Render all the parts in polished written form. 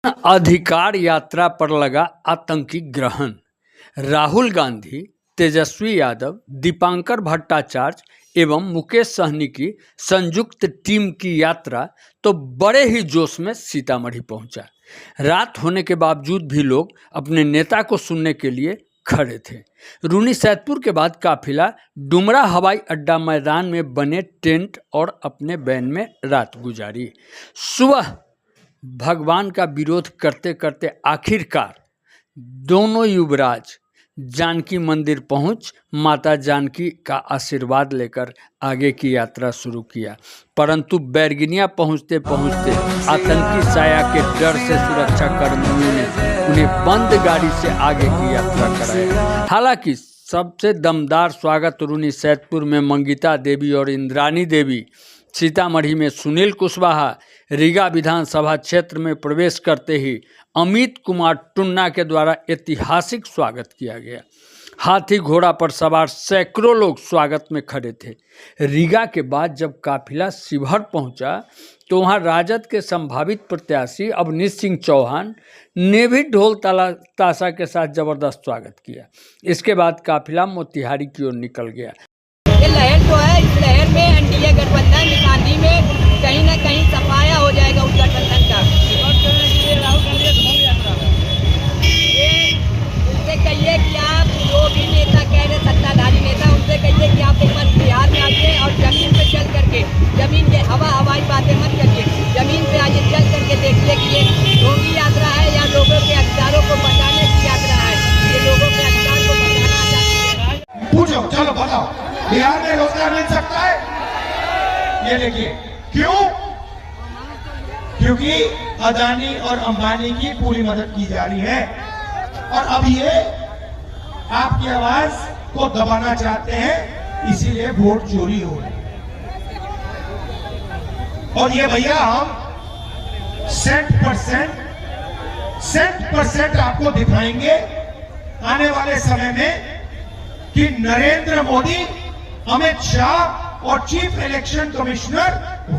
अधिकार यात्रा पर लगा आतंकी ग्रहण। राहुल गांधी, तेजस्वी यादव, दीपांकर भट्टाचार्य एवं मुकेश सहनी की संयुक्त टीम की यात्रा तो बड़े ही जोश में सीतामढ़ी पहुंचा। रात होने के बावजूद भी लोग अपने नेता को सुनने के लिए खड़े थे। रून्नीसैदपुर के बाद काफिला डुमरा हवाई अड्डा मैदान में बने टेंट और अपने वैन में रात गुजारी। सुबह भगवान का विरोध करते करते आखिरकार दोनों युवराज जानकी मंदिर पहुंच माता जानकी का आशीर्वाद लेकर आगे की यात्रा शुरू किया। परंतु बैरगिनिया पहुंचते पहुंचते आतंकी साया के डर से सुरक्षा कर्मियों ने उन्हें बंद गाड़ी से आगे की यात्रा कराया। हालांकि सबसे दमदार स्वागत रून्नीसैदपुर में मंगिता देवी और इंद्रानी देवी, सीतामढ़ी में सुनील कुशवाहा, रीगा विधानसभा क्षेत्र में प्रवेश करते ही अमित कुमार टुन्ना के द्वारा ऐतिहासिक स्वागत किया गया। हाथी घोड़ा पर सवार सैकड़ों लोग स्वागत में खड़े थे। रीगा के बाद जब काफिला शिवहर पहुंचा तो वहां राजद के संभावित प्रत्याशी अवनीश सिंह चौहान ने भी ढोल ताशा के साथ जबरदस्त स्वागत किया। इसके बाद काफिला मोतिहारी की ओर निकल गया। ये लहर जो है, इस लहर में एनडीए गठबंधन निकालने में कहीं ना कहीं सफाया हो जाएगा उस गठबंधन का। उनसे कहिए कि आप जो भी नेता कह रहे सत्ताधारी नेता, उनसे कहिए कि आप एक बार बिहार में आइए और जमीन पे चल करके, जमीन के हवाई बातें मत करिए, जमीन पे आइए, चल करके देखिए कि ये ढोंगी यात्रा है या लोगों के अधिकारों को बचाने की यात्रा है। ये लोगों के अधिकार को बचाना चाहती है। पूछो, चलो बताओ, बिहार में रोजगार मिल सकता है? ये देखिए, क्यों? क्योंकि अदानी और अंबानी की पूरी मदद की जा रही है और अब ये आपकी आवाज को दबाना चाहते हैं, इसीलिए वोट चोरी हो रही है। और ये भैया हम 100% आपको दिखाएंगे आने वाले समय में कि नरेंद्र मोदी, अमित शाह और चीफ इलेक्शन कमिश्नर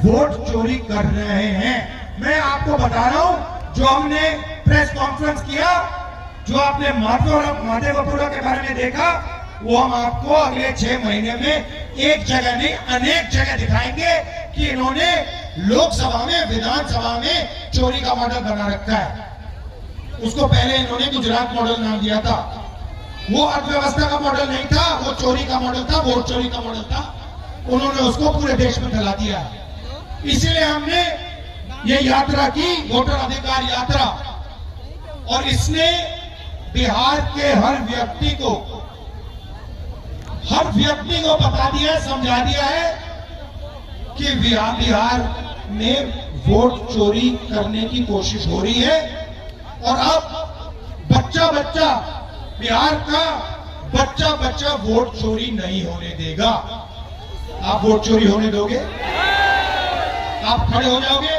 वोट चोरी कर रहे हैं। मैं आपको बता रहा हूं, जो हमने प्रेस कॉन्फ्रेंस किया, जो आपने माधेपुरा के बारे में देखा, वो हम आपको अगले 6 महीने में एक जगह नहीं अनेक जगह दिखाएंगे कि इन्होंने लोकसभा में, विधानसभा में चोरी का मॉडल बना रखा है। उसको पहले इन्होंने गुजरात मॉडल नाम दिया था। वो अर्थव्यवस्था का मॉडल नहीं था, वो चोरी का मॉडल था, वोट चोरी का मॉडल था। उन्होंने उसको पूरे देश में फैला दिया। इसलिए हमने ये यात्रा की, वोटर अधिकार यात्रा, और इसने बिहार के हर व्यक्ति को बता दिया है, समझा दिया है कि बिहार में वोट चोरी करने की कोशिश हो रही है। और अब बच्चा बिहार का बच्चा वोट चोरी नहीं होने देगा। आप वोट चोरी होने दोगे? आप खड़े हो जाओगे?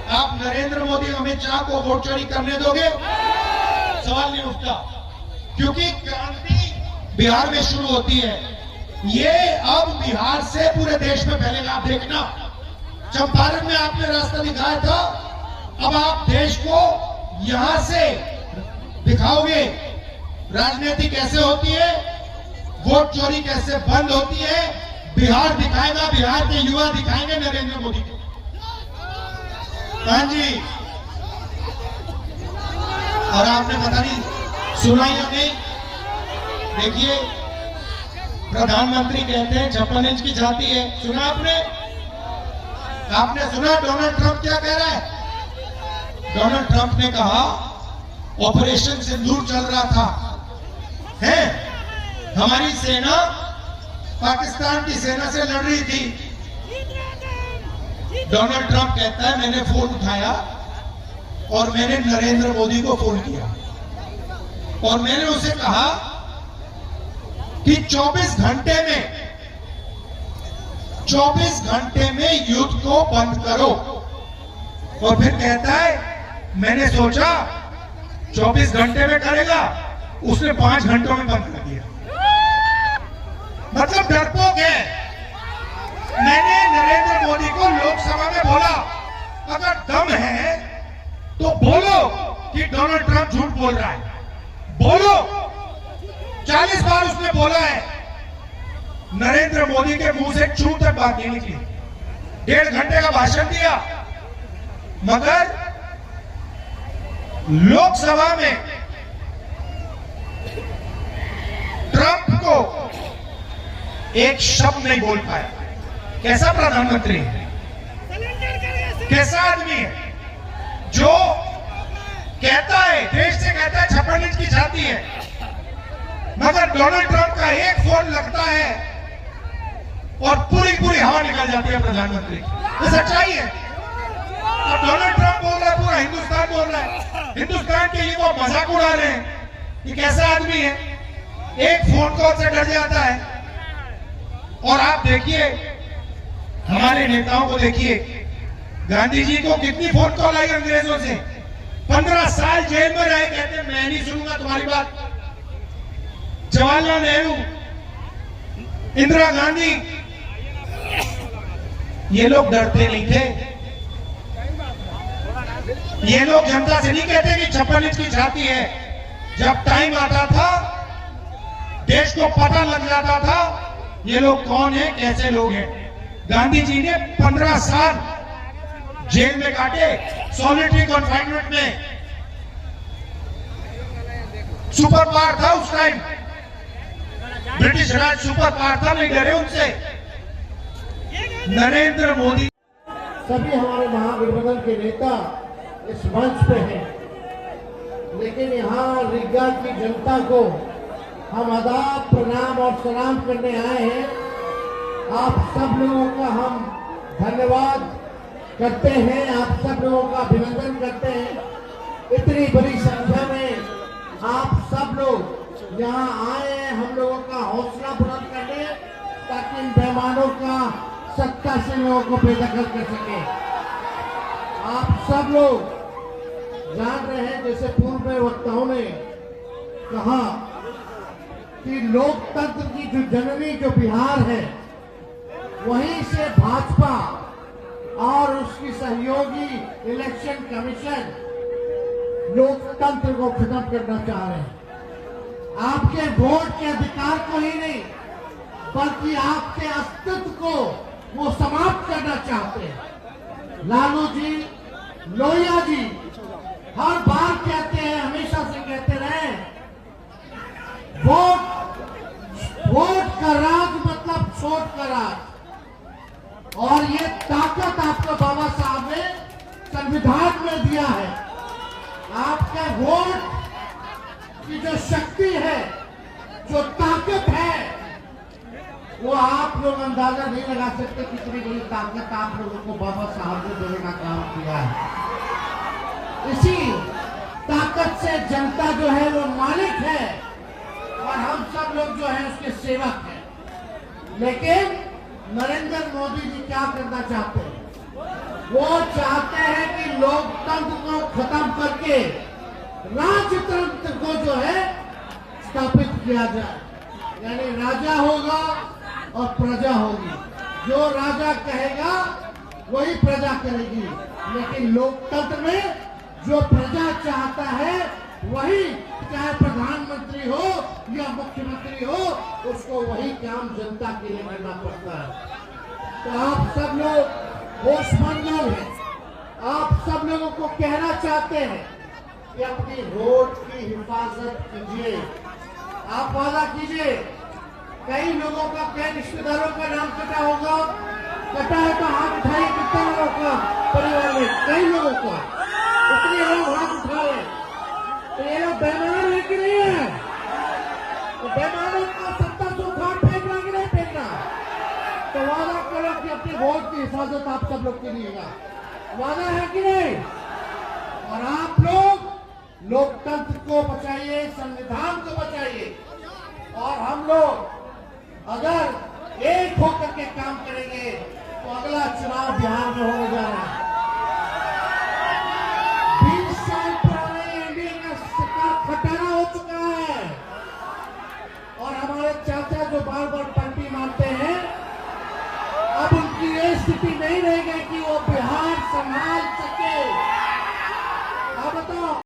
आप नरेंद्र मोदी, अमित शाह को वोट चोरी करने दोगे? सवाल नहीं उठता, क्योंकि क्रांति बिहार में शुरू होती है। ये अब बिहार से पूरे देश में फैलेगा। आप देखना, चंपारण में आपने रास्ता दिखाया था, अब आप देश को यहां से दिखाओगे राजनीति कैसे होती है, वोट चोरी कैसे बंद होती है। बिहार दिखाएगा, बिहार के युवा दिखाएंगे नरेंद्र मोदी को। हाँ जी, और आपने पता नहीं सुना या नहीं, देखिए प्रधानमंत्री कहते हैं 56 इंच की छाती है। सुना आपने? आपने सुना डोनाल्ड ट्रंप क्या कह रहा है? डोनाल्ड ट्रंप ने कहा ऑपरेशन सिंदूर चल रहा था, है हमारी सेना पाकिस्तान की सेना से लड़ रही थी। डोनाल्ड ट्रंप कहता है मैंने फोन उठाया और मैंने नरेंद्र मोदी को फोन किया और मैंने उसे कहा कि 24 घंटे में युद्ध को बंद करो। और फिर कहता है मैंने सोचा 24 घंटे में करेगा, उसने 5 घंटों में बंद कर दिया। मतलब डरपोक है। मैंने नरेंद्र मोदी को लोकसभा में बोला, अगर दम है तो बोलो कि डोनाल्ड ट्रंप झूठ बोल रहा है, बोलो। 40 बार उसने बोला है, नरेंद्र मोदी के मुंह से चूं तक बात नहीं निकली। 1.5 घंटे का भाषण दिया, मगर लोकसभा में ट्रंप को एक शब्द नहीं बोल पाया। कैसा प्रधानमंत्री है, कैसा आदमी है जो कहता है, देश से कहता है 56 इंच की छाती है, मगर डोनाल्ड ट्रंप का एक फोन लगता है और पूरी हवा निकल जाती है प्रधानमंत्री। ये सच्चाई है। और डोनाल्ड ट्रंप बोल रहा है, पूरा हिंदुस्तान बोल रहा है, हिंदुस्तान के लिए वो मजाक उड़ा रहे हैं। ये कैसा आदमी है, एक फोन कॉल से डर जाता है। और आप देखिए हमारे नेताओं को, देखिए गांधी जी को कितनी फोन कॉल आई अंग्रेजों से। 15 साल जेल में रहे, कहते मैं नहीं सुनूंगा तुम्हारी बात। जवाहरलाल नेहरू, इंदिरा गांधी, ये लोग डरते नहीं थे। ये लोग जनता से नहीं कहते कि 56 इंच की छाती है। जब टाइम आता था, देश को पता लग जाता था ये लोग कौन है, कैसे लोग हैं। गांधी जी ने 15 साल जेल में काटे, सॉलिटरी कन्फाइनमेंट में। सुपर पावर था उस टाइम, ब्रिटिश राज सुपर पावर था, नहीं डरे उनसे। नरेंद्र मोदी, सभी हमारे महागठबंधन के नेता इस मंच पे हैं, लेकिन यहाँ रीगा की जनता को हम आदाब, प्रणाम और सलाम करने आए हैं। आप सब लोगों का हम धन्यवाद करते हैं, आप सब लोगों का अभिनंदन करते हैं। इतनी बड़ी संख्या में आप सब लोग यहाँ आए हैं हम लोगों का हौसला बुलंद करने, ताकि इन बेईमानों का सत्ता से लोगों को बेदखल कर सके। आप सब लोग जान रहे हैं, जैसे पूर्व में वक्ताओं ने कहा कि लोकतंत्र की जो जननी जो बिहार है, वहीं से भाजपा और उसकी सहयोगी इलेक्शन कमीशन लोकतंत्र को खत्म करना चाह रहे हैं। आपके वोट के अधिकार को ही नहीं, बल्कि आपके अस्तित्व को वो समाप्त करना चाहते हैं। लालू जी, लोहिया जी हर बार कहते हैं, हमेशा से कहते रहे, वोट का राज मतलब छोट का राज। और ये ताकत आपको बाबा साहब ने संविधान में दिया है। आपके वोट की जो शक्ति है, जो ताकत है, वो आप लोग अंदाजा नहीं लगा सकते कितनी बड़ी ताकत आप लोगों को बाबा साहब ने देने का काम किया है। इसी ताकत से जनता जो है वो मालिक है और हम सब लोग जो है उसके सेवक हैं। लेकिन नरेंद्र मोदी जी क्या करना चाहते हैं? वो चाहते हैं कि लोकतंत्र को खत्म करके राजतंत्र को जो है स्थापित किया जाए। यानी राजा होगा और प्रजा होगी, जो राजा कहेगा वही प्रजा करेगी। लेकिन लोकतंत्र में जो प्रजा चाहता है वही, चाहे प्रधानमंत्री हो या मुख्यमंत्री हो, उसको वही काम जनता के लिए करना पड़ता है। तो आप सब लोग होशमंद लोग हैं, आप सब लोगों को कहना चाहते हैं कि अपनी वोट की हिफाजत कीजिए। आप वादा कीजिए। कई लोगों का, कई रिश्तेदारों का नाम कटा होगा, कटा है तो हाथ उठाइए। कितने लोगों का परिवार में? कई लोगों का। इतने लोग हाथ उठा रहे, तो ये लोग बेईमान है कि नहीं है? तो बेईमानों का सत्ता से उखाड़ फेंकना कि नहीं फेंकना? तो वादा करो कि अपनी वोट की हिफाजत आप सब लोग कीजिएगा। वादा है कि नहीं? और आप लोग लोकतंत्र को बचाइए, संविधान को बचाइए। और हम लोग अगर एक होकर के काम करेंगे तो अगला चुनाव बिहार में होने जा रहा है।